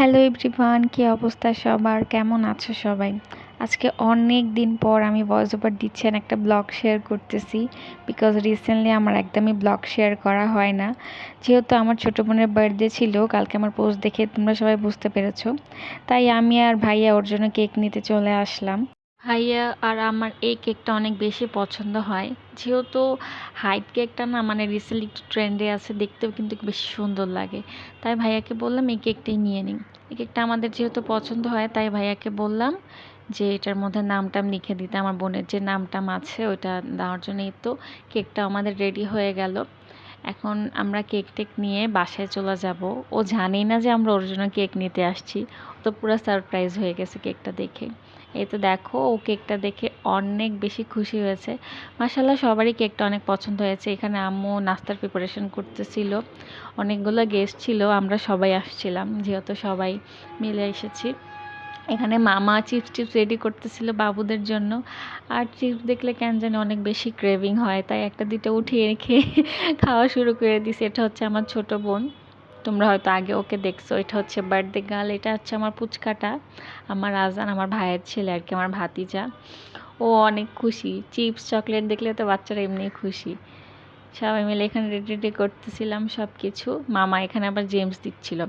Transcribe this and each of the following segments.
Hello everyone, কি অবস্থা সবার? কেমন আছো সবাই? আজকে অনেক দিন পর আমি ভয়েস ওভার দিচ্ছি আর একটা ব্লগ শেয়ার করতেছি। বিকজ রিসেন্টলি আমার একদমই ব্লগ শেয়ার করা হয় না। যেহেতু আমার ছোটো বোনের বার্থডে ছিল কালকে, আমার পোস্ট দেখে তোমরা সবাই বুঝতে পেরেছো। তাই আমি আর ভাইয়া ওর জন্য কেক নিতে চলে আসলাম। ভাইয়া আর আমার এই কেকটা অনেক বেশি পছন্দ হয়। যেহেতু হাইট কেকটা না মানে রিসেন্টলি একটু ট্রেন্ডে আছে, দেখতেও কিন্তু বেশি সুন্দর লাগে। তাই ভাইয়াকে বললাম এই কেকটাই নিয়ে নিই। এই কেকটা আমাদের যেহেতু পছন্দ হয় তাই ভাইয়াকে বললাম যে এটার মধ্যে নামটাম লিখে দিতে, আমার বোনের যে নামটাম আছে ওইটা দেওয়ার জন্যই। তো কেকটা আমাদের রেডি হয়ে গেল। এখন আমরা কেক টেক নিয়ে বাসায় চলে যাব। ও জানেই না যে আমরা ওর জন্য কেক নিতে আসছি। ও তো পুরো সারপ্রাইজ হয়ে গেছে কেকটা দেখে। এই তো দেখো, ও কেকটা দেখে অনেক বেশি খুশি হয়েছে। মাশাআল্লাহ, সবারই কেকটা অনেক পছন্দ হয়েছে। এখানে আম্মু নাস্তার প্রিপারেশন করতেছিল। অনেকগুলো গেস্ট ছিল, আমরা সবাই আসছিলাম যেহেতু সবাই মিলে এসেছি। এখানে মামা চিপস টিপস রেডি করতেছিল বাবুদের জন্য। আর চিপস দেখলে কেন জানি অনেক বেশি ক্রেভিং হয়, তাই একটা দুটো উঠিয়ে রেখে খাওয়া শুরু করে দিছি। এটা হচ্ছে আমার ছোট বোন, তোমরা হয়তো আগে ওকে দেখছো। এটা হচ্ছে বার্থডে গার্ল। এটা হচ্ছে আমার পুচকাটা, আমার আজান, আমার ভাইয়ের ছেলে আর কি, আমার ভাতিজা। ও অনেক খুশি, চিপস চকলেট দেখলে তো বাচ্চারা এমনি খুশি। সবাই মিলে এখানে রেডি রেডি করতেছিলাম সব কিছু। মামা এখানে আবার জেমস দিচ্ছিল।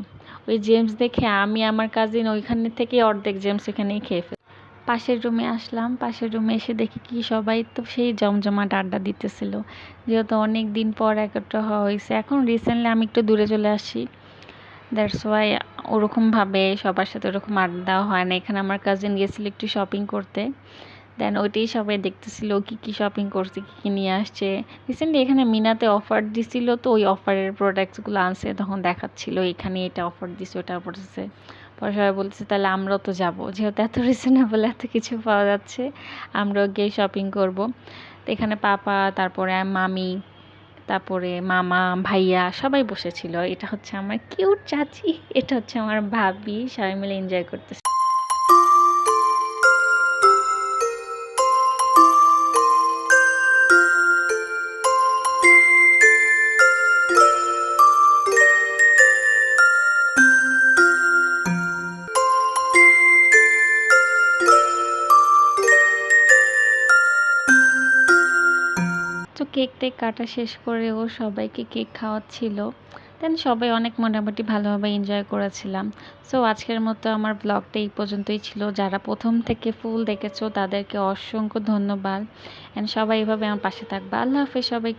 ওই জেমস দেখে আমি আমার কাজিন ওইখানে থেকে অর্ধেক জেমস এখানেই খেয়ে ফেলি। পাশের রুমে আসলাম, পাশের রুমে এসে দেখি কি সবাই তো সেই জমজমাট আড্ডা দিতেছিল। যেহেতু অনেক দিন পর একটা হওয়া হয়েছে। এখন রিসেন্টলি আমি একটু দূরে চলে আসি, দ্যাটস ওয়াই ওরকমভাবে সবার সাথে ওরকম আড্ডা দেওয়া হয় না। এখানে আমার কাজিন গেছিলো একটু শপিং করতে, দেন ওইটাই সবাই দেখতেছিল কী কী শপিং করছে, কী কী নিয়ে আসছে। রিসেন্টলি এখানে মিনাতে অফার দিছিল, তো ওই অফারের প্রোডাক্টসগুলো আনছে, তখন দেখাচ্ছিল এখানে এটা অফার দিছে ওটা অফার দিছে। পরে সবাই বলতেছে তাহলে আমরাও তো যাবো, যেহেতু এত রিজনেবল এত কিছু পাওয়া যাচ্ছে আমরাও গিয়ে শপিং করব। তো এখানে পাপা, তারপরে মামি, তারপরে মামা, ভাইয়া সবাই বসেছিল। এটা হচ্ছে আমার কিউট চাচি, এটা হচ্ছে আমার ভাবি, সবাই মিলে এনজয় করতেছে। তো কেক টেক কাটা শেষ করেও সবাইকে কেক খাওয়াচ্ছিল। দেন সবাই অনেক মোটামুটি ভালোভাবে এনজয় করেছিলাম। সো আজকের মতো আমার ব্লগটা এই পর্যন্তই ছিল। যারা প্রথম থেকে ফুল দেখেছো তাদেরকে অসংখ্য ধন্যবাদ। অ্যান্ড সবাই এভাবে আমার পাশে থাকবে। আল্লাহ হাফেজ সবাইকে।